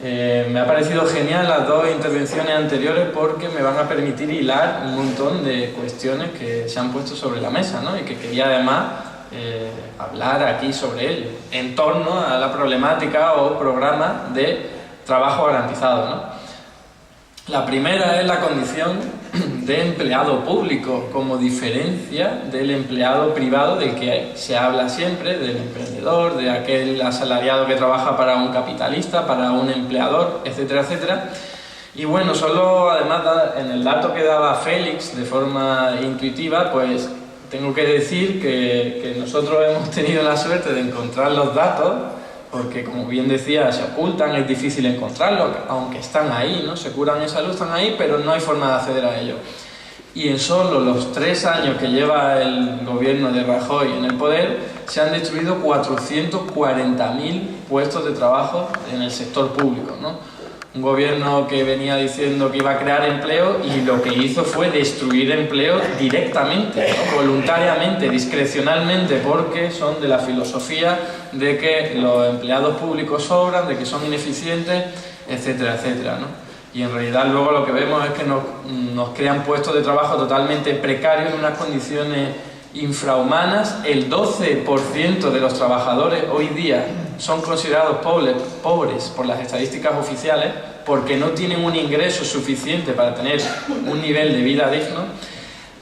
Me ha parecido genial las dos intervenciones anteriores porque me van a permitir hilar un montón de cuestiones que se han puesto sobre la mesa, ¿no? Y que quería además hablar aquí sobre ello, en torno a la problemática o programa de trabajo garantizado, ¿no? La primera es la condición de empleado público como diferencia del empleado privado del que se habla siempre, del emprendedor, de aquel asalariado que trabaja para un capitalista, para un empleador, etcétera, etcétera. Y bueno, solo además en el dato que daba Félix de forma intuitiva, pues tengo que decir que nosotros hemos tenido la suerte de encontrar los datos, porque como bien decía, se ocultan, es difícil encontrarlos, aunque están ahí, ¿no? Se curan en salud, están ahí, pero no hay forma de acceder a ellos. Y en solo los 3 años que lleva el gobierno de Rajoy en el poder, se han destruido 440.000 puestos de trabajo en el sector público, ¿no? Un gobierno que venía diciendo que iba a crear empleo y lo que hizo fue destruir empleo directamente, ¿no? Voluntariamente, discrecionalmente, porque son de la filosofía de que los empleados públicos sobran, de que son ineficientes, etcétera, etcétera, ¿no? Y en realidad luego lo que vemos es que nos crean puestos de trabajo totalmente precarios en unas condiciones infrahumanas. El 12% de los trabajadores hoy día son considerados pobres por las estadísticas oficiales porque no tienen un ingreso suficiente para tener un nivel de vida digno.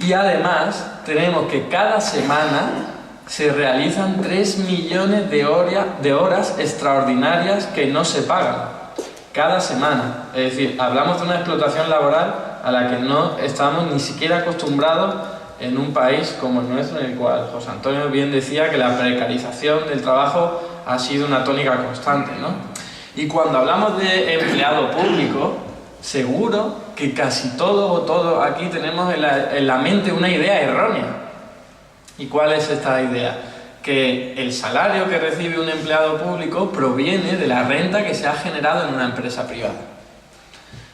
Y además tenemos que cada semana se realizan 3 millones de horas extraordinarias que no se pagan. Cada semana. Es decir, hablamos de una explotación laboral a la que no estamos ni siquiera acostumbrados en un país como el nuestro, en el cual José Antonio bien decía que la precarización del trabajo ha sido una tónica constante, ¿no? Y cuando hablamos de empleado público, seguro que casi todos aquí tenemos en la mente una idea errónea. ¿Y cuál es esta idea? Que el salario que recibe un empleado público proviene de la renta que se ha generado en una empresa privada.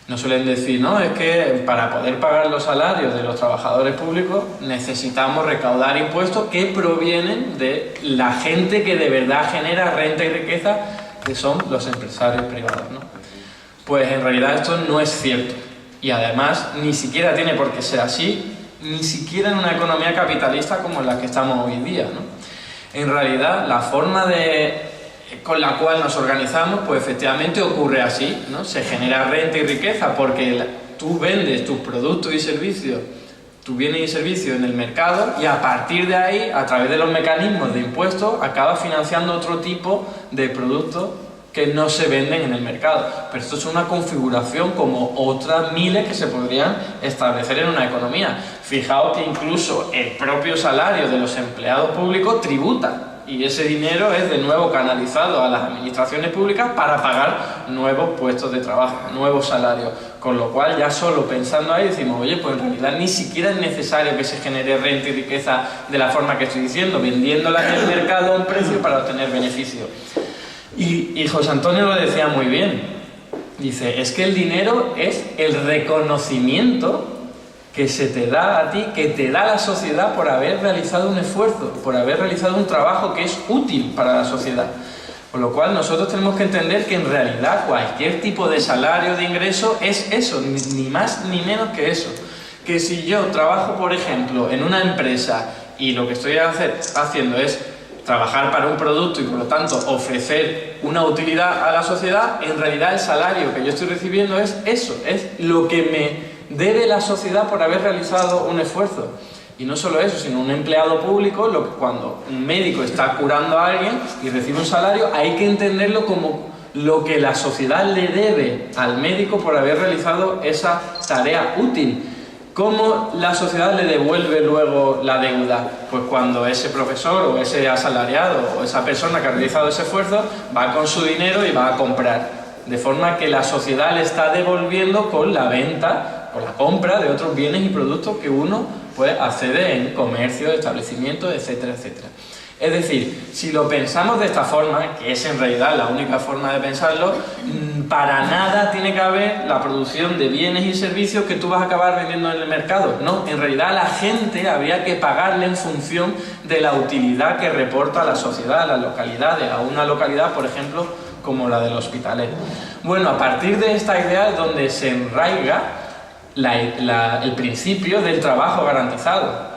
Nos suelen decir, no, es que para poder pagar los salarios de los trabajadores públicos necesitamos recaudar impuestos que provienen de la gente que de verdad genera renta y riqueza, que son los empresarios privados, ¿no? Pues en realidad esto no es cierto. Y además ni siquiera tiene por qué ser así, ni siquiera en una economía capitalista como la que estamos hoy en día, ¿no? En realidad la forma con la cual nos organizamos, pues efectivamente ocurre así, ¿no? Se genera renta y riqueza porque tú vendes tus productos y servicios, tus bienes y servicios en el mercado y a partir de ahí, a través de los mecanismos de impuestos, acabas financiando otro tipo de productos que no se venden en el mercado. Pero esto es una configuración como otras miles que se podrían establecer en una economía. Fijaos que incluso el propio salario de los empleados públicos tributa. Y ese dinero es de nuevo canalizado a las administraciones públicas para pagar nuevos puestos de trabajo, nuevos salarios. Con lo cual ya solo pensando ahí decimos, oye, pues en realidad ni siquiera es necesario que se genere renta y riqueza de la forma que estoy diciendo, vendiéndola en el mercado a un precio para obtener beneficio. Y José Antonio lo decía muy bien. Dice, es que el dinero es el reconocimiento que se te da a ti, que te da la sociedad por haber realizado un esfuerzo, por haber realizado un trabajo que es útil para la sociedad. Con lo cual nosotros tenemos que entender que en realidad cualquier tipo de salario, de ingreso, es eso, ni más ni menos que eso. Que si yo trabajo, por ejemplo, en una empresa y lo que estoy haciendo es trabajar para un producto y por lo tanto ofrecer una utilidad a la sociedad, en realidad el salario que yo estoy recibiendo es eso, es lo que me debe la sociedad por haber realizado un esfuerzo. Y no solo eso, sino un empleado público, cuando un médico está curando a alguien y recibe un salario, hay que entenderlo como lo que la sociedad le debe al médico por haber realizado esa tarea útil. ¿Cómo la sociedad le devuelve luego la deuda? Pues cuando ese profesor o ese asalariado o esa persona que ha realizado ese esfuerzo va con su dinero y va a comprar. De forma que la sociedad le está devolviendo con la venta, con la compra de otros bienes y productos que uno pues accede en comercio, establecimientos, etcétera, etcétera. Es decir, si lo pensamos de esta forma, que es en realidad la única forma de pensarlo, para nada tiene que haber la producción de bienes y servicios que tú vas a acabar vendiendo en el mercado. No, en realidad a la gente habría que pagarle en función de la utilidad que reporta a la sociedad, a las localidades, a una localidad, por ejemplo, como la del Hospitalet. Bueno, a partir de esta idea es donde se enraiga el principio del trabajo garantizado,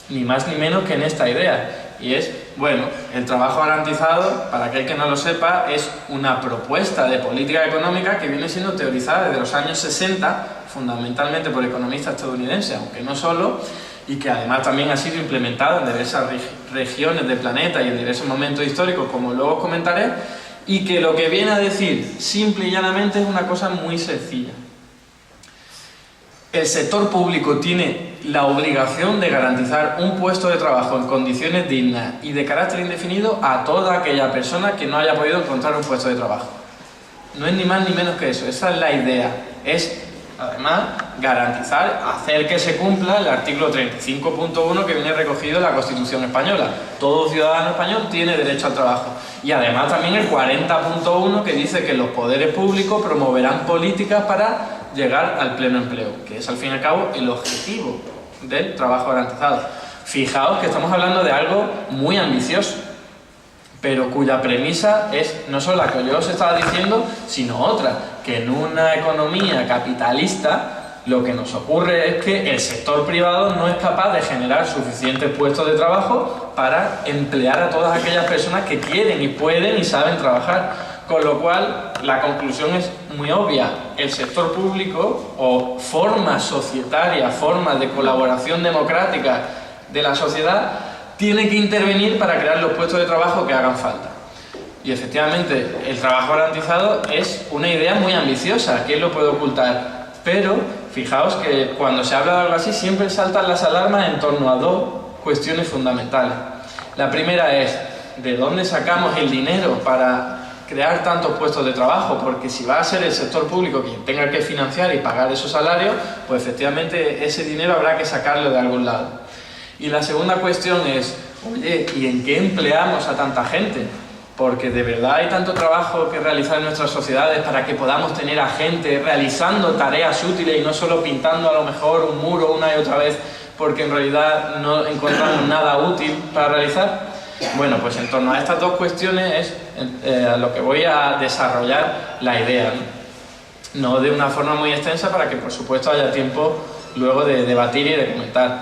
ni más ni menos que en esta idea. Y es, bueno, el trabajo garantizado, para aquel que no lo sepa, es una propuesta de política económica que viene siendo teorizada desde los años 60, fundamentalmente por economistas estadounidenses, aunque no solo, y que además también ha sido implementada en diversas regiones del planeta y en diversos momentos históricos, como luego os comentaré, y que lo que viene a decir, simple y llanamente, es una cosa muy sencilla. El sector público tiene la obligación de garantizar un puesto de trabajo en condiciones dignas y de carácter indefinido a toda aquella persona que no haya podido encontrar un puesto de trabajo. No es ni más ni menos que eso, esa es la idea. Es, además, garantizar, hacer que se cumpla el artículo 35.1 que viene recogido en la Constitución española. Todo ciudadano español tiene derecho al trabajo. Y además también el 40.1 que dice que los poderes públicos promoverán políticas para llegar al pleno empleo, que es al fin y al cabo el objetivo del trabajo garantizado. Fijaos que estamos hablando de algo muy ambicioso, pero cuya premisa es no solo la que yo os estaba diciendo, sino otra, que en una economía capitalista lo que nos ocurre es que el sector privado no es capaz de generar suficientes puestos de trabajo para emplear a todas aquellas personas que quieren y pueden y saben trabajar. Con lo cual, la conclusión es muy obvia. El sector público, o formas societarias, formas de colaboración democrática de la sociedad, tiene que intervenir para crear los puestos de trabajo que hagan falta. Y efectivamente, el trabajo garantizado es una idea muy ambiciosa. ¿Quién lo puede ocultar? Pero, fijaos que cuando se habla de algo así, siempre saltan las alarmas en torno a dos cuestiones fundamentales. La primera es, ¿de dónde sacamos el dinero para crear tantos puestos de trabajo? Porque si va a ser el sector público quien tenga que financiar y pagar esos salarios, pues efectivamente ese dinero habrá que sacarlo de algún lado. Y la segunda cuestión es, oye, ¿y en qué empleamos a tanta gente? Porque de verdad hay tanto trabajo que realizar en nuestras sociedades para que podamos tener a gente realizando tareas útiles y no solo pintando a lo mejor un muro una y otra vez porque en realidad no encontramos nada útil para realizar. Bueno, pues en torno a estas dos cuestiones es a lo que voy a desarrollar la idea, ¿no? De una forma muy extensa para que por supuesto haya tiempo luego de debatir y de comentar.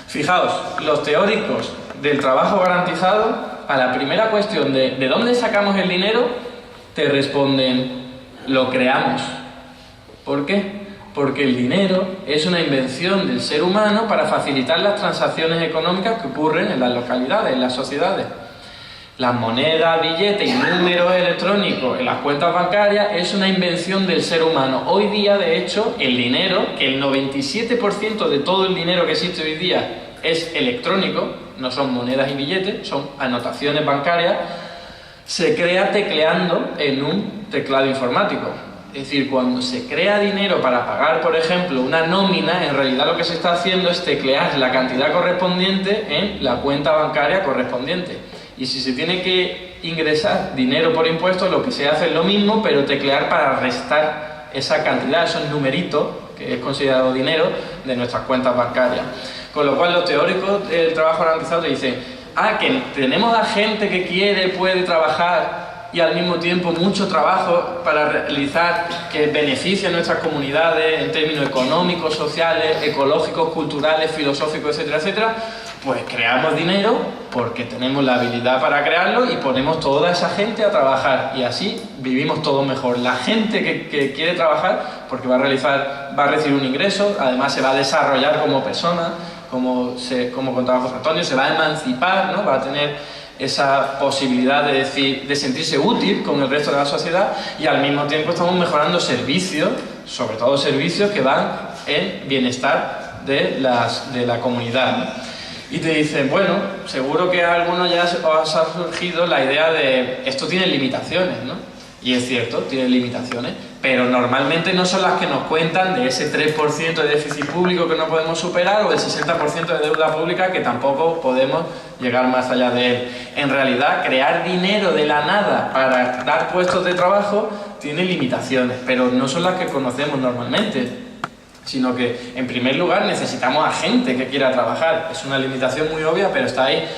Fijaos, los teóricos del trabajo garantizado, a la primera cuestión de dónde sacamos el dinero, te responden, lo creamos. ¿Por qué? Porque el dinero es una invención del ser humano para facilitar las transacciones económicas que ocurren en las localidades, en las sociedades. Las monedas, billetes y números electrónicos en las cuentas bancarias es una invención del ser humano. Hoy día, de hecho, el dinero, que el 97% de todo el dinero que existe hoy día es electrónico, no son monedas y billetes, son anotaciones bancarias, se crea tecleando en un teclado informático. Es decir, cuando se crea dinero para pagar, por ejemplo, una nómina, en realidad lo que se está haciendo es teclear la cantidad correspondiente en la cuenta bancaria correspondiente. Y si se tiene que ingresar dinero por impuestos, lo que se hace es lo mismo, pero teclear para restar esa cantidad, esos numeritos, que es considerado dinero, de nuestras cuentas bancarias. Con lo cual los teóricos del trabajo garantizado te dicen, que tenemos a gente que quiere, puede trabajar, y al mismo tiempo mucho trabajo para realizar que beneficie a nuestras comunidades en términos económicos, sociales, ecológicos, culturales, filosóficos, etcétera, etcétera, pues creamos dinero porque tenemos la habilidad para crearlo y ponemos toda esa gente a trabajar y así vivimos todos mejor. La gente que quiere trabajar porque va a recibir un ingreso, además se va a desarrollar como persona, como contaba José Antonio, se va a emancipar, ¿no? Va a tener esa posibilidad de sentirse útil con el resto de la sociedad y al mismo tiempo estamos mejorando servicios, sobre todo servicios que van en bienestar de la comunidad, ¿no? Y te dicen, bueno, seguro que a algunos ya os ha surgido la idea de esto tiene limitaciones, ¿no? Y es cierto, tiene limitaciones, pero normalmente no son las que nos cuentan de ese 3% de déficit público que no podemos superar o el 60% de deuda pública que tampoco podemos llegar más allá de él. En realidad, crear dinero de la nada para dar puestos de trabajo tiene limitaciones, pero no son las que conocemos normalmente, sino que, en primer lugar, necesitamos a gente que quiera trabajar. Es una limitación muy obvia, pero está ahí.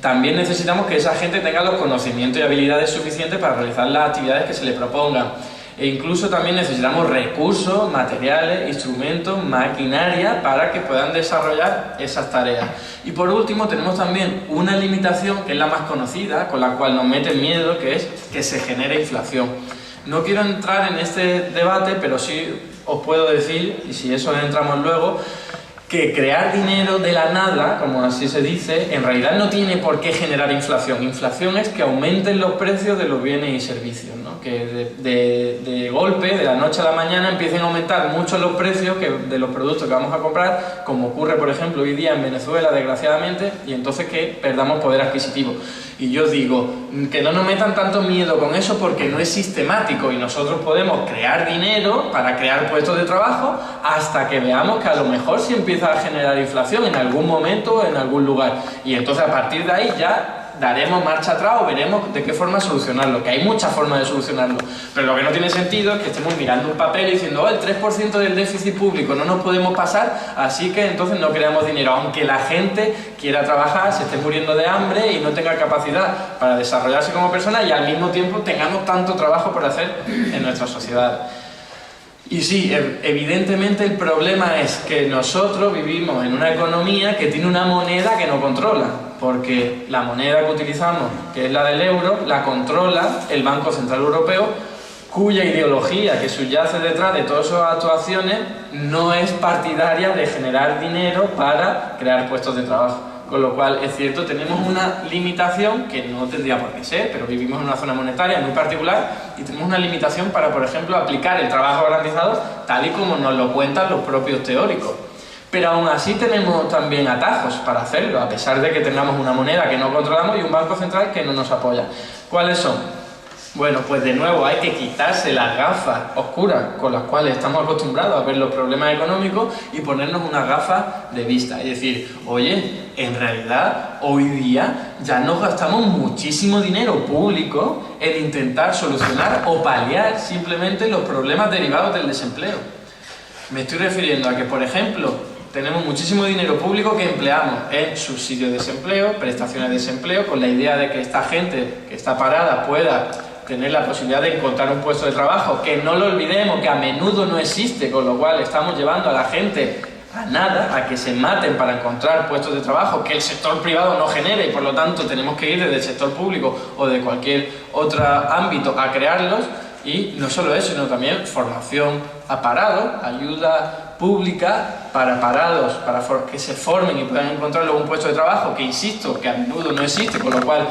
también necesitamos que esa gente tenga los conocimientos y habilidades suficientes para realizar las actividades que se le propongan. E incluso también necesitamos recursos, materiales, instrumentos, maquinaria para que puedan desarrollar esas tareas. Y por último tenemos también una limitación que es la más conocida, con la cual nos meten miedo, que es que se genere inflación. No quiero entrar en este debate, pero sí os puedo decir, y si eso entramos luego, que crear dinero de la nada, como así se dice, en realidad no tiene por qué generar inflación. Inflación es que aumenten los precios de los bienes y servicios, ¿no? Que de golpe, de la noche a la mañana, empiecen a aumentar mucho los precios de los productos que vamos a comprar, como ocurre, por ejemplo, hoy día en Venezuela, desgraciadamente, y entonces que perdamos poder adquisitivo. Y yo digo, que no nos metan tanto miedo con eso porque no es sistemático y nosotros podemos crear dinero para crear puestos de trabajo hasta que veamos que a lo mejor sí empieza a generar inflación en algún momento o en algún lugar. Y entonces a partir de ahí ya daremos marcha atrás o veremos de qué forma solucionarlo, que hay muchas formas de solucionarlo. Pero lo que no tiene sentido es que estemos mirando un papel y diciendo, el 3% del déficit público no nos podemos pasar, así que entonces no creamos dinero, aunque la gente quiera trabajar, se esté muriendo de hambre y no tenga capacidad para desarrollarse como persona y al mismo tiempo tengamos tanto trabajo por hacer en nuestra sociedad. Y sí, evidentemente el problema es que nosotros vivimos en una economía que tiene una moneda que no controla, porque la moneda que utilizamos, que es la del euro, la controla el Banco Central Europeo, cuya ideología que subyace detrás de todas sus actuaciones no es partidaria de generar dinero para crear puestos de trabajo. Con lo cual, es cierto, tenemos una limitación que no tendría por qué ser, pero vivimos en una zona monetaria muy particular y tenemos una limitación para, por ejemplo, aplicar el trabajo garantizado tal y como nos lo cuentan los propios teóricos. Pero aún así tenemos también atajos para hacerlo, a pesar de que tengamos una moneda que no controlamos y un banco central que no nos apoya. ¿Cuáles son? Bueno, pues de nuevo hay que quitarse las gafas oscuras con las cuales estamos acostumbrados a ver los problemas económicos y ponernos unas gafas de vista. Es decir, oye, en realidad hoy día ya nos gastamos muchísimo dinero público en intentar solucionar o paliar simplemente los problemas derivados del desempleo. Me estoy refiriendo a que, por ejemplo, tenemos muchísimo dinero público que empleamos en subsidios de desempleo, prestaciones de desempleo, con la idea de que esta gente que está parada pueda tener la posibilidad de encontrar un puesto de trabajo, que no lo olvidemos, que a menudo no existe, con lo cual estamos llevando a la gente a nada, a que se maten para encontrar puestos de trabajo que el sector privado no genere y por lo tanto tenemos que ir desde el sector público o de cualquier otro ámbito a crearlos. Y no solo eso, sino también formación a parados, ayuda pública para parados, para que se formen y puedan encontrar luego un puesto de trabajo, que insisto, que a menudo no existe, con lo cual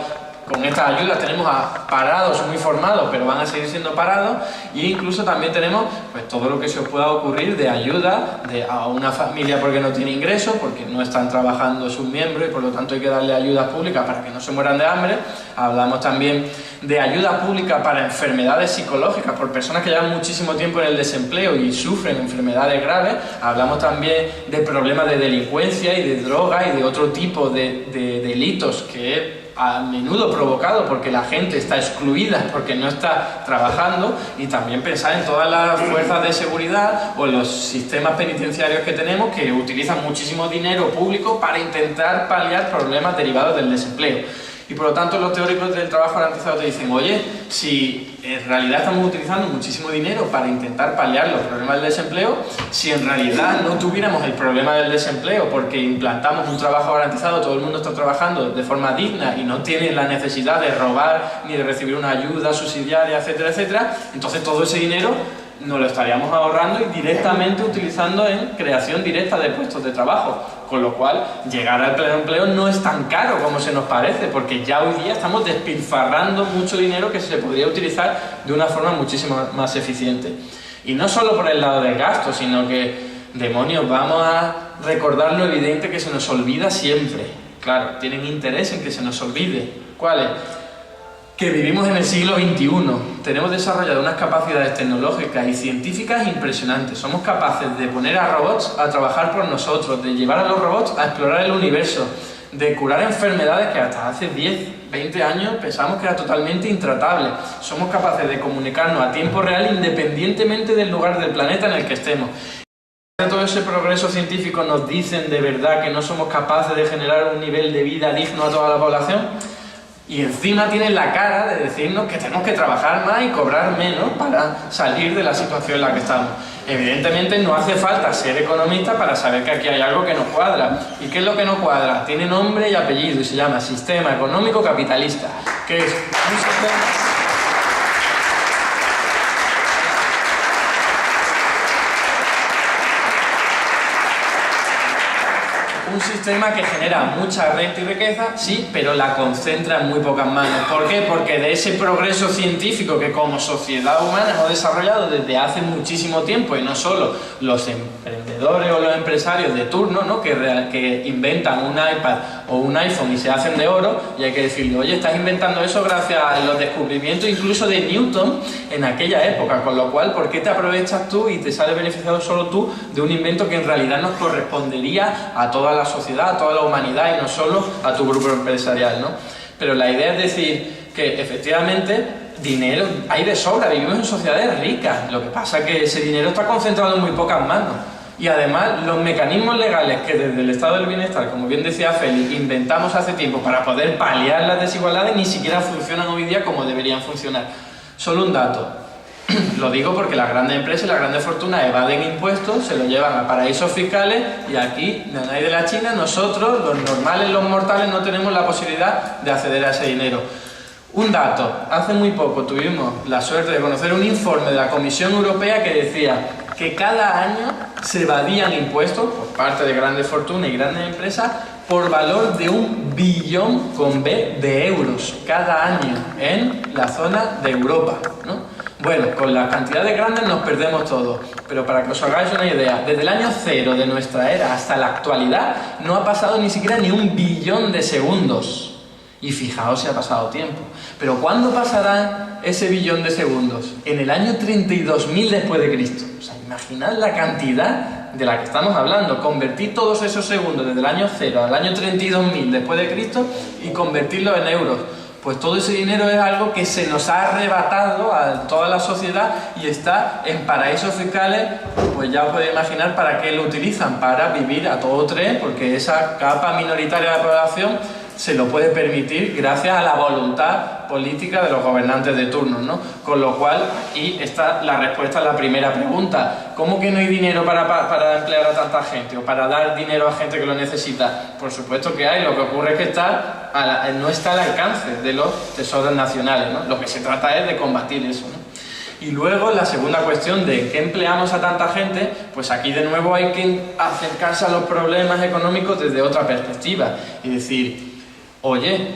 con estas ayudas tenemos a parados muy formados, pero van a seguir siendo parados, e incluso también tenemos pues todo lo que se os pueda ocurrir de ayuda a una familia porque no tiene ingresos, porque no están trabajando sus miembros y por lo tanto hay que darle ayudas públicas para que no se mueran de hambre. Hablamos también de ayuda pública para enfermedades psicológicas por personas que llevan muchísimo tiempo en el desempleo y sufren enfermedades graves. Hablamos también de problemas de delincuencia y de droga y de otro tipo de delitos que a menudo provocado porque la gente está excluida porque no está trabajando, y también pensar en todas las fuerzas de seguridad o los sistemas penitenciarios que tenemos que utilizan muchísimo dinero público para intentar paliar problemas derivados del desempleo. Y por lo tanto los teóricos del trabajo garantizado te dicen, oye, si en realidad estamos utilizando muchísimo dinero para intentar paliar los problemas del desempleo, si en realidad no tuviéramos el problema del desempleo porque implantamos un trabajo garantizado, todo el mundo está trabajando de forma digna y no tiene la necesidad de robar ni de recibir una ayuda subsidiaria, etcétera, etcétera, entonces todo ese dinero nos lo estaríamos ahorrando y directamente utilizando en creación directa de puestos de trabajo. Con lo cual, llegar al pleno empleo no es tan caro como se nos parece, porque ya hoy día estamos despilfarrando mucho dinero que se podría utilizar de una forma muchísimo más eficiente. Y no solo por el lado del gasto, sino que, demonios, vamos a recordar lo evidente que se nos olvida siempre. Claro, tienen interés en que se nos olvide. ¿Cuál es? Que vivimos en el siglo XXI, tenemos desarrollado unas capacidades tecnológicas y científicas impresionantes. Somos capaces de poner a robots a trabajar por nosotros, de llevar a los robots a explorar el universo, de curar enfermedades que hasta hace 10, 20 años pensamos que era totalmente intratable. Somos capaces de comunicarnos a tiempo real independientemente del lugar del planeta en el que estemos. todo ese progreso científico nos dicen de verdad que no somos capaces de generar un nivel de vida digno a toda la población, y encima tienen la cara de decirnos que tenemos que trabajar más y cobrar menos para salir de la situación en la que estamos. Evidentemente no hace falta ser economista para saber que aquí hay algo que no cuadra. ¿Y qué es lo que no cuadra? Tiene nombre y apellido y se llama sistema económico capitalista, que es un sistema... Un sistema que genera mucha renta y riqueza, sí, pero la concentra en muy pocas manos. ¿Por qué? Porque de ese progreso científico que como sociedad humana hemos desarrollado desde hace muchísimo tiempo, y no solo los emprendedores o los empresarios de turno, ¿no? que inventan un iPad o un iPhone y se hacen de oro, y hay que decirle, oye, estás inventando eso gracias a los descubrimientos incluso de Newton en aquella época, con lo cual, ¿por qué te aprovechas tú y te sales beneficiado solo tú de un invento que en realidad nos correspondería a toda la sociedad, a toda la humanidad y no solo a tu grupo empresarial, ¿no? Pero la idea es decir que efectivamente dinero hay de sobra, vivimos en sociedades ricas, lo que pasa es que ese dinero está concentrado en muy pocas manos. Y además los mecanismos legales que desde el estado del bienestar, como bien decía Félix, inventamos hace tiempo para poder paliar las desigualdades ni siquiera funcionan hoy día como deberían funcionar. Solo un dato. Lo digo porque las grandes empresas y las grandes fortunas evaden impuestos, se lo llevan a paraísos fiscales y aquí, de nadie de la China, nosotros, los normales, los mortales, no tenemos la posibilidad de acceder a ese dinero. Un dato, hace muy poco tuvimos la suerte de conocer un informe de la Comisión Europea que decía que cada año se evadían impuestos por parte de grandes fortunas y grandes empresas por valor de 1 billón con B de euros cada año en la zona de Europa, ¿no? Bueno, con las cantidades grandes nos perdemos todo, pero para que os hagáis una idea, desde el año 0 de nuestra era hasta la actualidad no ha pasado ni siquiera ni 1 billón de segundos. Y fijaos si ha pasado tiempo. Pero ¿cuándo pasará ese billón de segundos? En el año 32.000 después de Cristo. O sea, imaginad la cantidad de la que estamos hablando. Convertir todos esos segundos desde el año 0 al año 32.000 después de Cristo y convertirlos en euros. Pues todo ese dinero es algo que se nos ha arrebatado a toda la sociedad y está en paraísos fiscales, pues ya os podéis imaginar para qué lo utilizan, para vivir a todo tren, porque esa capa minoritaria de la población se lo puede permitir gracias a la voluntad política de los gobernantes de turno, ¿no? Con lo cual, aquí está la respuesta a la primera pregunta. ¿Cómo que no hay dinero para emplear a tanta gente o para dar dinero a gente que lo necesita? Por supuesto que hay, lo que ocurre es que no está al alcance de los tesoros nacionales, ¿no? Lo que se trata es de combatir eso, ¿no? Y luego la segunda cuestión de ¿en qué empleamos a tanta gente? Pues aquí de nuevo hay que acercarse a los problemas económicos desde otra perspectiva y decir, oye,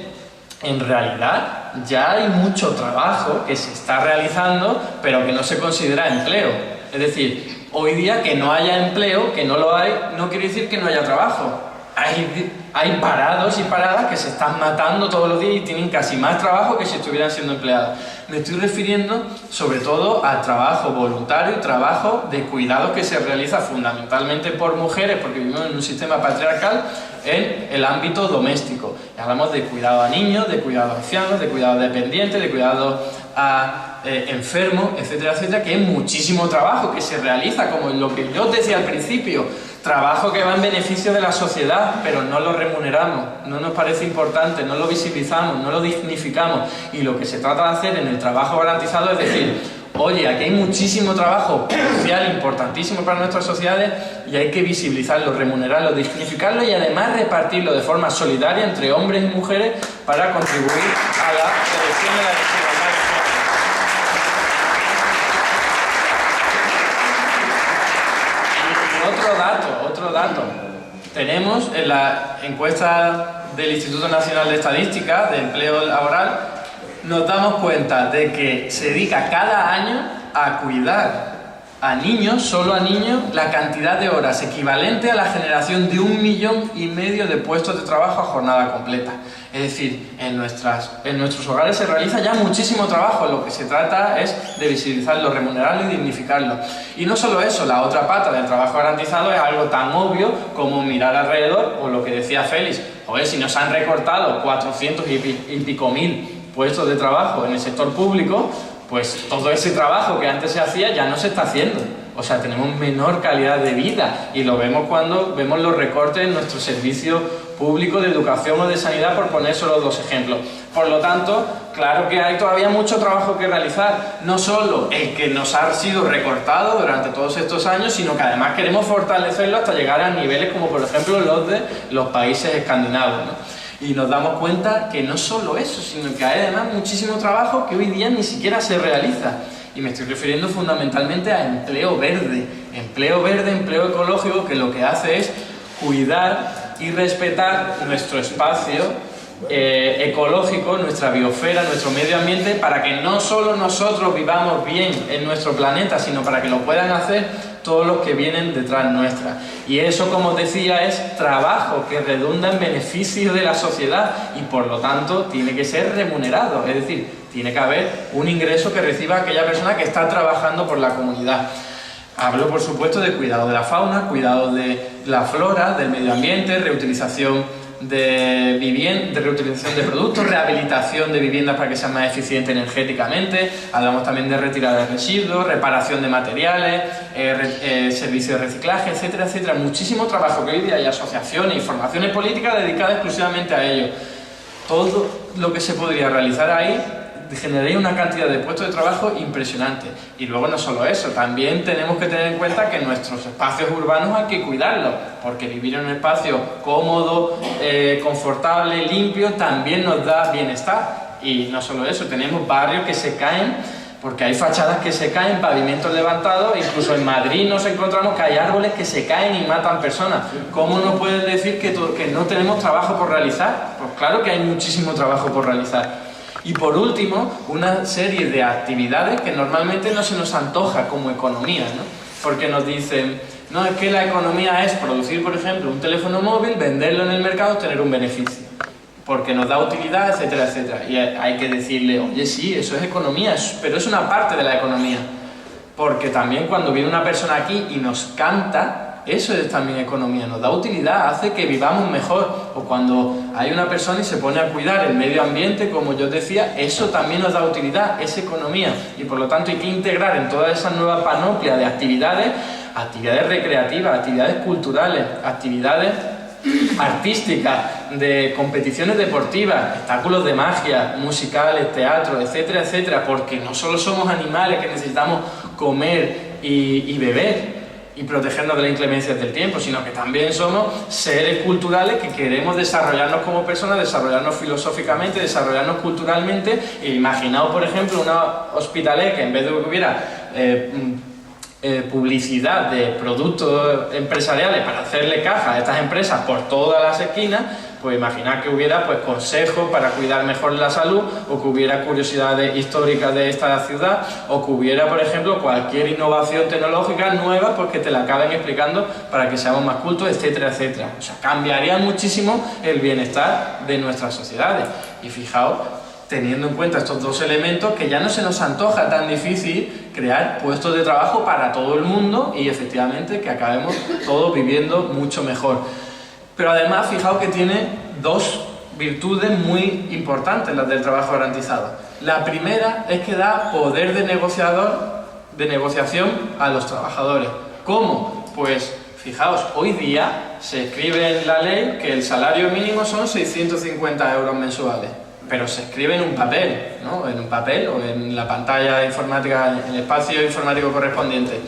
en realidad ya hay mucho trabajo que se está realizando pero que no se considera empleo. Es decir, hoy día que no haya empleo, que no lo hay, no quiere decir que no haya trabajo. Hay parados y paradas que se están matando todos los días y tienen casi más trabajo que si estuvieran siendo empleados. Me estoy refiriendo sobre todo al trabajo voluntario y trabajo de cuidados que se realiza fundamentalmente por mujeres, porque vivimos en un sistema patriarcal, en el ámbito doméstico. Y hablamos de cuidado a niños, de cuidado a ancianos, de cuidado dependientes, de cuidado a enfermos, etcétera, etcétera, que es muchísimo trabajo que se realiza, como lo que yo os decía al principio, trabajo que va en beneficio de la sociedad, pero no lo remuneramos, no nos parece importante, no lo visibilizamos, no lo dignificamos, y lo que se trata de hacer en el trabajo garantizado es decir, oye, aquí hay muchísimo trabajo social importantísimo para nuestras sociedades y hay que visibilizarlo, remunerarlo, dignificarlo y además repartirlo de forma solidaria entre hombres y mujeres para contribuir a la reducción de la desigualdad. Otro dato. Tenemos en la encuesta del Instituto Nacional de Estadística de Empleo Laboral, nos damos cuenta de que se dedica cada año a cuidar a niños, solo a niños, la cantidad de horas equivalente a la generación de 1,5 millones de puestos de trabajo a jornada completa. Es decir, en nuestros hogares se realiza ya muchísimo trabajo, lo que se trata es de visibilizarlo, remunerarlo y dignificarlo. Y no solo eso, la otra pata del trabajo garantizado es algo tan obvio como mirar alrededor, o lo que decía Félix, joder, si nos han recortado 400 y pico mil puestos de trabajo en el sector público, pues todo ese trabajo que antes se hacía ya no se está haciendo. O sea, tenemos menor calidad de vida y lo vemos cuando vemos los recortes en nuestro servicio público de educación o de sanidad, por poner solo dos ejemplos. Por lo tanto, claro que hay todavía mucho trabajo que realizar, no solo el que nos ha sido recortado durante todos estos años, sino que además queremos fortalecerlo hasta llegar a niveles como por ejemplo los de los países escandinavos, ¿no? Y nos damos cuenta que no solo eso, sino que hay además muchísimo trabajo que hoy día ni siquiera se realiza. Y me estoy refiriendo fundamentalmente a empleo verde, empleo ecológico, que lo que hace es cuidar y respetar nuestro espacio ecológico, nuestra biosfera, nuestro medio ambiente, para que no solo nosotros vivamos bien en nuestro planeta, sino para que lo puedan hacer todos los que vienen detrás nuestra. Y eso, como os decía, es trabajo que redunda en beneficio de la sociedad y por lo tanto tiene que ser remunerado, es decir, tiene que haber un ingreso que reciba aquella persona que está trabajando por la comunidad. Hablo, por supuesto, de cuidado de la fauna, cuidado de la flora, del medio ambiente, reutilización de vivienda, de reutilización de productos, rehabilitación de viviendas para que sean más eficientes energéticamente. Hablamos también de retirada de residuos, reparación de materiales, servicio de reciclaje, etcétera, etcétera. Muchísimo trabajo que hoy día hay asociaciones y formaciones políticas dedicadas exclusivamente a ello. Todo lo que se podría realizar ahí generaría una cantidad de puestos de trabajo impresionante. Y luego no solo eso, también tenemos que tener en cuenta que nuestros espacios urbanos hay que cuidarlos, porque vivir en un espacio cómodo, confortable, limpio, también nos da bienestar. Y no solo eso, tenemos barrios que se caen, porque hay fachadas que se caen, pavimentos levantados, incluso en Madrid nos encontramos que hay árboles que se caen y matan personas. ¿Cómo nos pueden decir que no tenemos trabajo por realizar? Pues claro que hay muchísimo trabajo por realizar. Y por último, una serie de actividades que normalmente no se nos antoja como economía, ¿no? Porque nos dicen, no, es que la economía es producir, por ejemplo, un teléfono móvil, venderlo en el mercado, tener un beneficio, porque nos da utilidad, etcétera, etcétera. Y hay que decirle, oye, sí, eso es economía, pero es una parte de la economía. Porque también cuando viene una persona aquí y nos canta, eso es también economía, nos da utilidad, hace que vivamos mejor. O cuando hay una persona y se pone a cuidar el medio ambiente, como yo decía, eso también nos da utilidad, es economía. Y por lo tanto hay que integrar en toda esa nueva panoplia de actividades, actividades recreativas, actividades culturales, actividades artísticas, de competiciones deportivas, espectáculos de magia, musicales, teatro, etcétera, etcétera, porque no solo somos animales que necesitamos comer y beber y protegernos de las inclemencias del tiempo, sino que también somos seres culturales que queremos desarrollarnos como personas, desarrollarnos filosóficamente, desarrollarnos culturalmente. E imaginaos, por ejemplo, una Hospitalet que en vez de que hubiera publicidad de productos empresariales para hacerle caja a estas empresas por todas las esquinas, pues imaginad que hubiera pues consejos para cuidar mejor la salud, o que hubiera curiosidades históricas de esta ciudad, o que hubiera, por ejemplo, cualquier innovación tecnológica nueva, pues que te la acaben explicando para que seamos más cultos, etcétera, etcétera. O sea, cambiaría muchísimo el bienestar de nuestras sociedades. Y fijaos, teniendo en cuenta estos dos elementos, que ya no se nos antoja tan difícil crear puestos de trabajo para todo el mundo y efectivamente que acabemos todos viviendo mucho mejor. Pero además, fijaos que tiene dos virtudes muy importantes las del trabajo garantizado. La primera es que da poder de negociación a los trabajadores. ¿Cómo? Pues fijaos, hoy día se escribe en la ley que el salario mínimo son 650 euros mensuales, pero se escribe en un papel, ¿no? En un papel o en la pantalla informática, en el espacio informático correspondiente.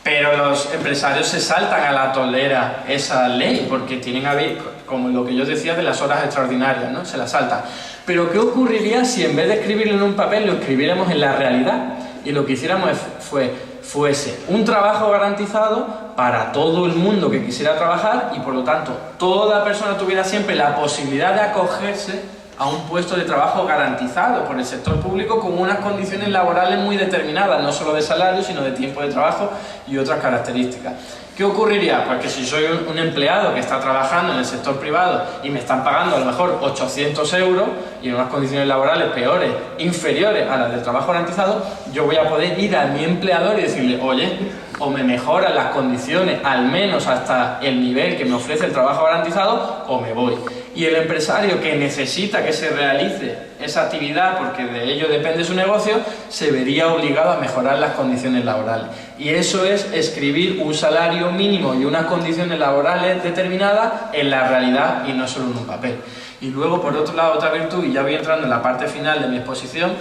Pero los empresarios se saltan a la tolera esa ley porque tienen a ver, como lo que yo decía de las horas extraordinarias, ¿no? Se la saltan. Pero ¿qué ocurriría si en vez de escribirlo en un papel lo escribiéramos en la realidad? Y lo que hiciéramos fuese un trabajo garantizado para todo el mundo que quisiera trabajar y por lo tanto toda persona tuviera siempre la posibilidad de acogerse a un puesto de trabajo garantizado por el sector público con unas condiciones laborales muy determinadas, no solo de salario, sino de tiempo de trabajo y otras características. ¿Qué ocurriría? Pues que si soy un empleado que está trabajando en el sector privado y me están pagando a lo mejor 800 euros y en unas condiciones laborales peores, inferiores a las del trabajo garantizado, yo voy a poder ir a mi empleador y decirle, oye, o me mejoran las condiciones, al menos hasta el nivel que me ofrece el trabajo garantizado, o me voy. y el empresario que necesita que se realice esa actividad porque de ello depende su negocio, se vería obligado a mejorar las condiciones laborales. Y eso es escribir un salario mínimo y unas condiciones laborales determinadas en la realidad y no solo en un papel. Y luego, por otro lado, otra virtud, y ya voy entrando en la parte final de mi exposición,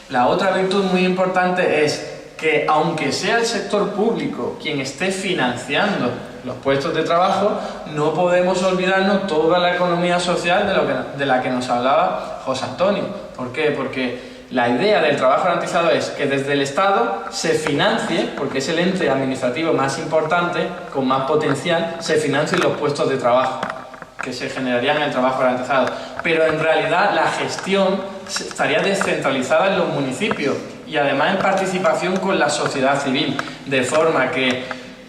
la otra virtud muy importante es que aunque sea el sector público quien esté financiando los puestos de trabajo, no podemos olvidarnos toda la economía social de la que nos hablaba José Antonio. ¿Por qué? Porque la idea del trabajo garantizado es que desde el Estado se financie, porque es el ente administrativo más importante, con más potencial, se financien los puestos de trabajo que se generarían en el trabajo garantizado. Pero en realidad la gestión estaría descentralizada en los municipios y además en participación con la sociedad civil, de forma que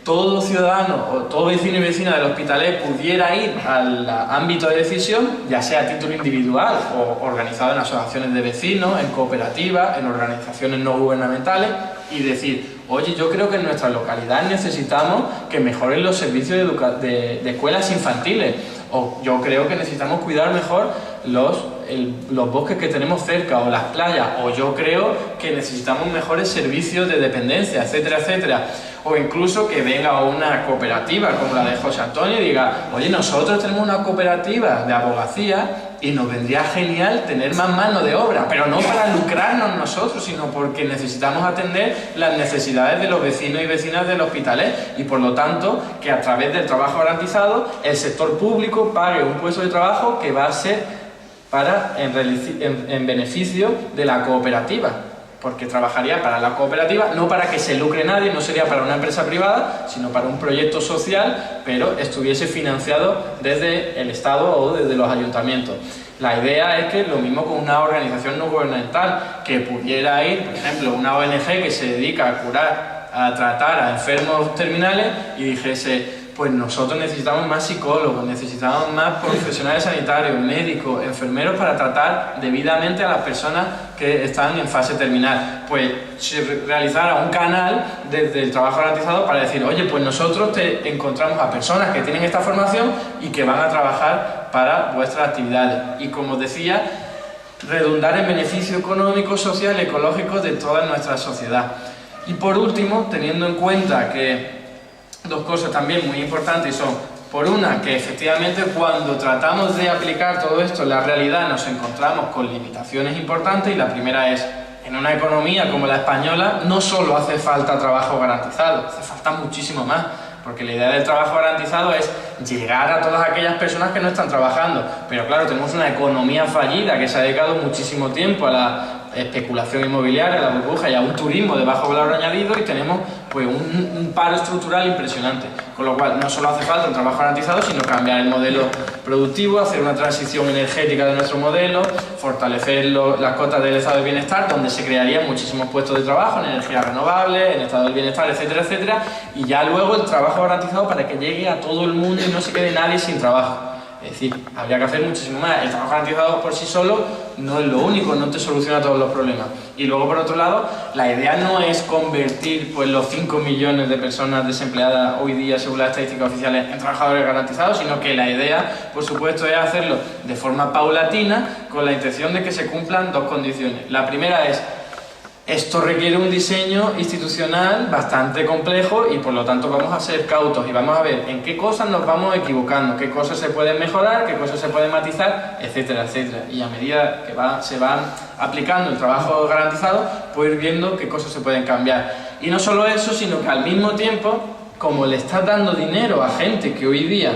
todo ciudadano o todo vecino y vecina del Hospitalet pudiera ir al ámbito de decisión, ya sea a título individual o organizado en asociaciones de vecinos, en cooperativas, en organizaciones no gubernamentales, y decir, oye, yo creo que en nuestra localidad necesitamos que mejoren los servicios de escuelas infantiles, o yo creo que necesitamos cuidar mejor los bosques que tenemos cerca o las playas, o yo creo que necesitamos mejores servicios de dependencia, etcétera, etcétera. O incluso que venga una cooperativa como la de José Antonio y diga, oye, nosotros tenemos una cooperativa de abogacía y nos vendría genial tener más mano de obra, pero no para lucrarnos nosotros, sino porque necesitamos atender las necesidades de los vecinos y vecinas del Hospitalet, y por lo tanto que a través del trabajo garantizado el sector público pague un puesto de trabajo que va a ser en beneficio de la cooperativa, porque trabajaría para la cooperativa, no para que se lucre nadie, no sería para una empresa privada, sino para un proyecto social, pero estuviese financiado desde el Estado o desde los ayuntamientos. La idea es que lo mismo con una organización no gubernamental, que pudiera ir, por ejemplo, una ONG que se dedica a curar, a tratar a enfermos terminales, y dijese, pues nosotros necesitamos más psicólogos, necesitamos más profesionales sanitarios, médicos, enfermeros para tratar debidamente a las personas que están en fase terminal. Pues se realizara un canal desde el trabajo garantizado para decir, oye, pues nosotros te encontramos a personas que tienen esta formación y que van a trabajar para vuestras actividades. Y como decía, redundar en beneficio económico, social y ecológico de toda nuestra sociedad. Y por último, teniendo en cuenta que dos cosas también muy importantes son, por una, que efectivamente cuando tratamos de aplicar todo esto en la realidad nos encontramos con limitaciones importantes, y la primera es, en una economía como la española no solo hace falta trabajo garantizado, hace falta muchísimo más, porque la idea del trabajo garantizado es llegar a todas aquellas personas que no están trabajando, pero claro, tenemos una economía fallida que se ha dedicado muchísimo tiempo a la especulación inmobiliaria, a la burbuja y a un turismo de bajo valor añadido, y tenemos pues un paro estructural impresionante, con lo cual no solo hace falta un trabajo garantizado, sino cambiar el modelo productivo, hacer una transición energética de nuestro modelo, fortalecer las cotas del estado del bienestar, donde se crearían muchísimos puestos de trabajo en energías renovables, en estado del bienestar, etcétera, etcétera, y ya luego el trabajo garantizado para que llegue a todo el mundo y no se quede nadie sin trabajo. Es decir, habría que hacer muchísimo más. El trabajo garantizado por sí solo no es lo único, no te soluciona todos los problemas. Y luego, por otro lado, la idea no es convertir pues, los 5 millones de personas desempleadas hoy día, según las estadísticas oficiales, en trabajadores garantizados, sino que la idea, por supuesto, es hacerlo de forma paulatina, con la intención de que se cumplan dos condiciones. La primera es, esto requiere un diseño institucional bastante complejo y por lo tanto vamos a ser cautos y vamos a ver en qué cosas nos vamos equivocando, qué cosas se pueden mejorar, qué cosas se pueden matizar, etcétera, etcétera. Y a medida que se van aplicando el trabajo garantizado, pues ir viendo qué cosas se pueden cambiar. Y no solo eso, sino que al mismo tiempo, como le estás dando dinero a gente que hoy día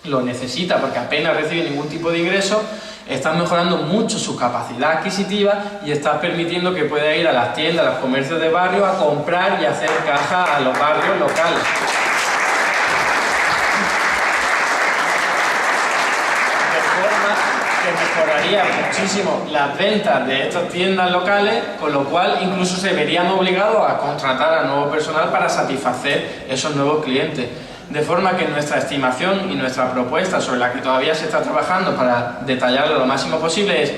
lo necesita porque apenas recibe ningún tipo de ingreso, estás mejorando mucho su capacidad adquisitiva y estás permitiendo que pueda ir a las tiendas, a los comercios de barrio a comprar y hacer caja a los barrios locales. De forma que mejoraría muchísimo las ventas de estas tiendas locales, con lo cual incluso se verían obligados a contratar a nuevo personal para satisfacer esos nuevos clientes. De forma que nuestra estimación y nuestra propuesta, sobre la que todavía se está trabajando para detallarlo lo máximo posible, es